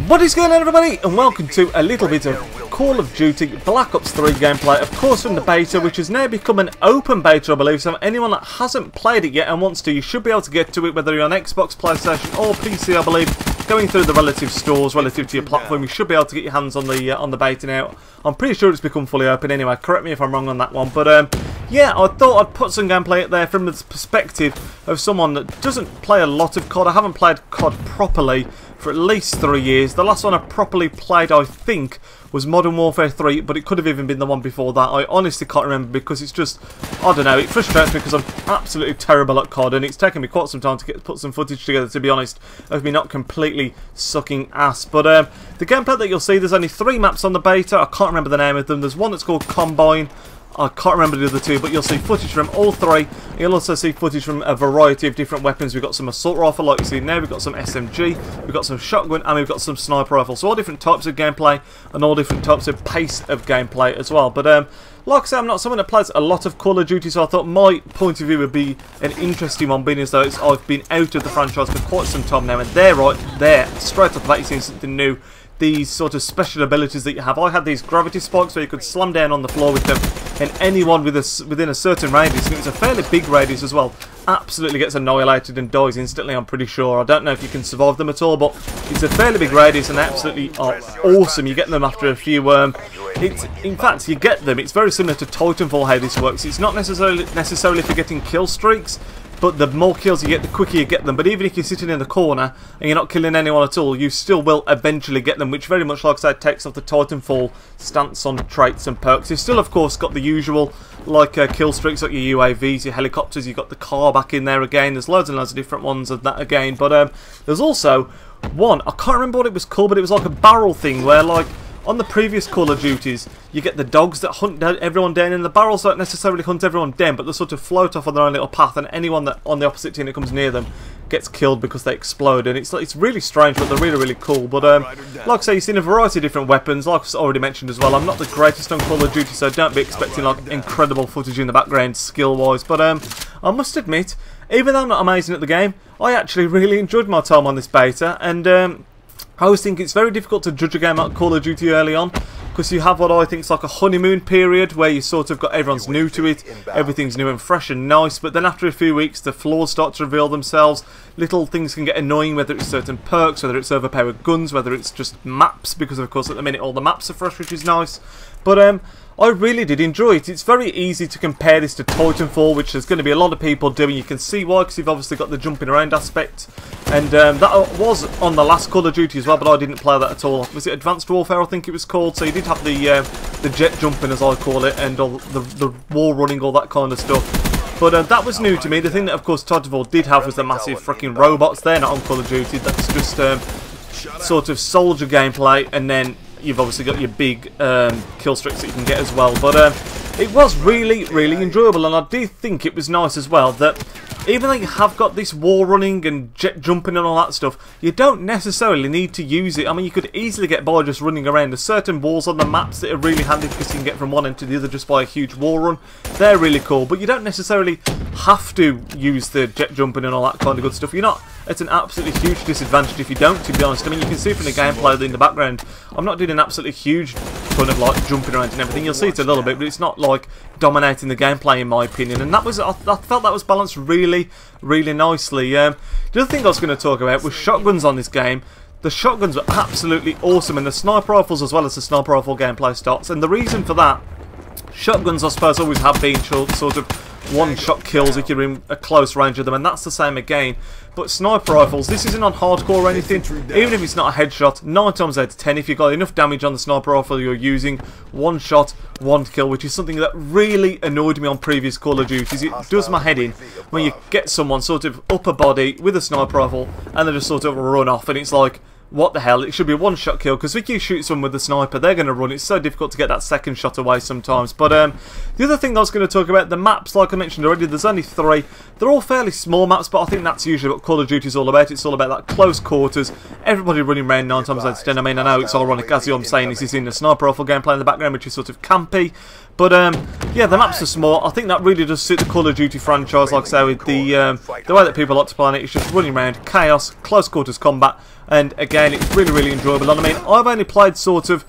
What is going on, everybody, and welcome to a little bit of Call of Duty Black Ops 3 gameplay, of course from the beta, which has now become an open beta, I believe, so anyone that hasn't played it yet and wants to, you should be able to get to it, whether you're on Xbox, PlayStation or PC, I believe. Going through the relative stores relative to your platform, you should be able to get your hands on the beta now. I'm pretty sure it's become fully open anyway, correct me if I'm wrong on that one, but yeah, I thought I'd put some gameplay out there from the perspective of someone that doesn't play a lot of COD. I haven't played COD properly for at least 3 years. The last one I properly played, I think, was Modern Warfare 3, but it could have even been the one before that. I honestly can't remember because it's just, I don't know, it frustrates me because I'm absolutely terrible at COD, and it's taken me quite some time to put some footage together, to be honest, of me not completely sucking ass. But the gameplay that you'll see, there's only 3 maps on the beta. I can't remember the name of them. There's one that's called Combine. I can't remember the other 2, but you'll see footage from all 3. You'll also see footage from a variety of different weapons. We've got some assault rifle, like you see now. We've got some SMG, we've got some shotgun, and we've got some sniper rifle. So all different types of gameplay and all different types of pace of gameplay as well. But like I said, I'm not someone that plays a lot of Call of Duty, so I thought my point of view would be an interesting one, being as though I've been out of the franchise for quite some time now, and there, right there, straight off the bat, you've seen something new. These sort of special abilities that you have. I had these gravity spikes where you could slam down on the floor with them, and anyone within a certain radius, and it's a fairly big radius as well, absolutely gets annihilated and dies instantly, I'm pretty sure. I don't know if you can survive them at all, but it's a fairly big radius and they absolutely are awesome. You get them after a few in fact, you get them, it's very similar to Titanfall how this works. It's not necessarily for getting kill streaks, but the more kills you get, the quicker you get them. But even if you're sitting in the corner and you're not killing anyone at all, you still will eventually get them, which very much, like I said, takes off the Titanfall stance on traits and perks. You've still, of course, got the usual, like kill streaks, like your UAVs, your helicopters. You've got the car back in there again. There's loads and loads of different ones of that again. But there's also one, I can't remember what it was called, but it was like a barrel thing where, like, on the previous Call of Duties, you get the dogs that hunt everyone down, and the barrels don't necessarily hunt everyone down, but they sort of float off on their own little path, and anyone that on the opposite team that comes near them gets killed because they explode. And it's really strange, but they're really, really cool. But like I say, you've seen a variety of different weapons, like I've already mentioned as well. I'm not the greatest on Call of Duty, so don't be expecting like incredible footage in the background skill-wise. But I must admit, even though I'm not amazing at the game, I actually really enjoyed my time on this beta, and I always think it's very difficult to judge a game like Call of Duty early on, because you have what I think is like a honeymoon period where you sort of got everyone's new to it, everything's new and fresh and nice, but then after a few weeks the flaws start to reveal themselves. Little things can get annoying, whether it's certain perks, whether it's overpowered guns, whether it's just maps, because of course at the minute all the maps are fresh, which is nice. But I really did enjoy it. It's very easy to compare this to Titanfall, which there's going to be a lot of people doing. You can see why, because you've obviously got the jumping around aspect. And that was on the last Call of Duty as well, but I didn't play that at all. Was it Advanced Warfare, I think it was called? So you did have the jet jumping, as I call it, and all the wall running, all that kind of stuff. But that was new to me. The thing that, of course, Titanfall did have was the massive freaking robots there, not on Call of Duty. That's just sort of soldier gameplay, and then you've obviously got your big kill streaks that you can get as well. But it was really, really enjoyable, and I do think it was nice as well that even though you have got this wall running and jet jumping and all that stuff, you don't necessarily need to use it. I mean, you could easily get by just running around. There's certain walls on the maps that are really handy because you can get from one end to the other just by a huge wall run. They're really cool, but you don't necessarily have to use the jet jumping and all that kind of good stuff. You're not at an absolutely huge disadvantage if you don't, to be honest. I mean, you can see from the gameplay in the background, I'm not doing an absolutely huge ton of like jumping around and everything. You'll see it a little bit, but it's not like dominating the gameplay in my opinion. And that was, I felt that was balanced really, really nicely. The other thing I was going to talk about was shotguns on this game. The shotguns were absolutely awesome, and the sniper rifles as well as the sniper rifle gameplay starts. And the reason for that, shotguns I suppose always have been sort of one-shot kills if you're in a close range of them, and that's the same again. But sniper rifles, this isn't on hardcore or anything. Even if it's not a headshot, 9 times out of 10, if you've got enough damage on the sniper rifle you're using, one shot, one kill, which is something that really annoyed me on previous Call of Duties. It does my head in when you get someone sort of upper body with a sniper rifle and they just sort of run off, and it's like, what the hell, it should be a one-shot kill, because if you shoot someone with the sniper, they're going to run. It's so difficult to get that second shot away sometimes. But the other thing I was going to talk about, the maps, like I mentioned already, there's only 3. They're all fairly small maps, but I think that's usually what Call of Duty is all about. It's all about that close quarters, everybody running around 9 times out of 10. I mean, I know it's ironic, as I'm saying, this is in the sniper rifle gameplay in the background, which is sort of campy, But yeah, the maps are small. I think that really does suit the Call of Duty franchise, like I say, with the way that people like to play on it. It's just running around, chaos, close quarters combat, and again, it's really, really enjoyable. And I mean, I've only played sort of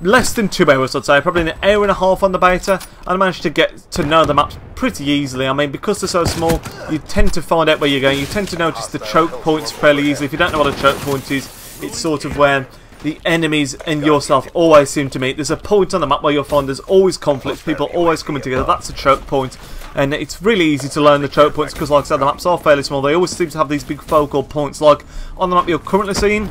less than 2 hours, I'd say, probably an hour and a half on the beta, and I managed to get to know the maps pretty easily. I mean, because they're so small, you tend to find out where you're going. You tend to notice the choke points fairly easily. If you don't know what a choke point is, it's sort of where the enemies and yourself always seem to meet. There's a point on the map where you'll find there's always conflicts, people always coming together. That's a choke point, and it's really easy to learn the choke points because, like I said, the maps are fairly small. They always seem to have these big focal points, like on the map you're currently seeing.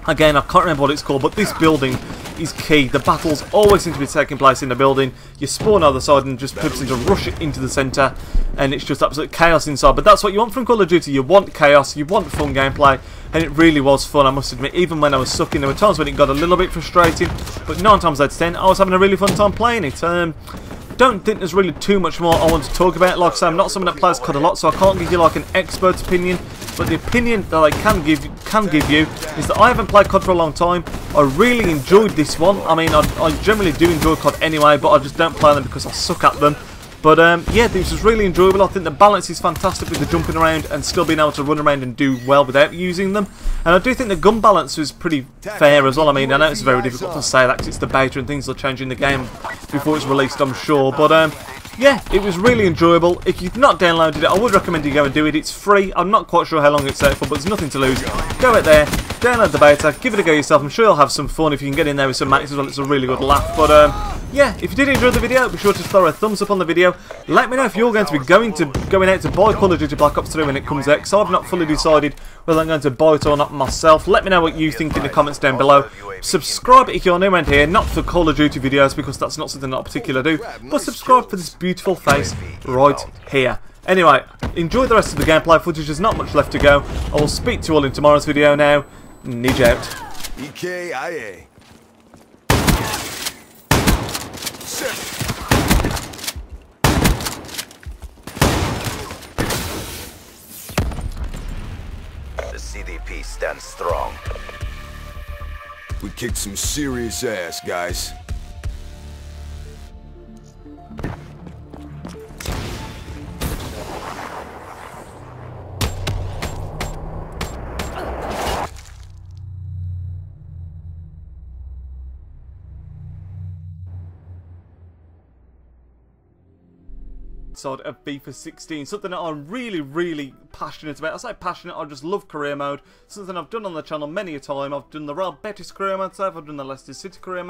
Again, I can't remember what it's called, but this building is key. The battles always seem to be taking place in the building. You spawn on the other side and just people seem to rush it into the centre, and it's just absolute chaos inside. But that's what you want from Call of Duty. You want chaos, you want fun gameplay, and it really was fun, I must admit. Even when I was sucking, there were times when it got a little bit frustrating, but 9 times out of 10, I was having a really fun time playing it. Don't think there's really too much more I want to talk about. Like I say, I'm not someone that plays COD a lot, so I can't give you like an expert opinion. But the opinion that I can give you is that I haven't played COD for a long time. I really enjoyed this one. I mean, I generally do enjoy COD anyway, but I just don't play them because I suck at them. But yeah, this was really enjoyable. I think the balance is fantastic with the jumping around and still being able to run around and do well without using them. And I do think the gun balance was pretty fair as well. I mean, I know it's very difficult to say that because it's the beta and things will change in the game before it's released, I'm sure. But yeah, it was really enjoyable. If you've not downloaded it, I would recommend you go and do it. It's free. I'm not quite sure how long it's out for, but there's nothing to lose. Go out there, download the beta, give it a go yourself. I'm sure you'll have some fun if you can get in there with some mates as well. It's a really good laugh. But yeah, if you did enjoy the video, be sure to throw a thumbs up on the video. Let me know if you're going to be going out to buy Call of Duty Black Ops 3 when it comes out, because I've not fully decided whether I'm going to buy it or not myself. Let me know what you think in the comments down below. Subscribe if you're new around here, not for Call of Duty videos because that's not something that I particularly do, but subscribe for this beautiful face right here. Anyway, enjoy the rest of the gameplay footage. There's not much left to go. I will speak to you all in tomorrow's video now. Nidge out. EKIA. The CDP stands strong. We kicked some serious ass, guys. Side of FIFA 16, something that I'm really passionate about. I say passionate, I just love career mode. Something I've done on the channel many a time. I've done the Real Betis career mode, I've done the Leicester City career mode.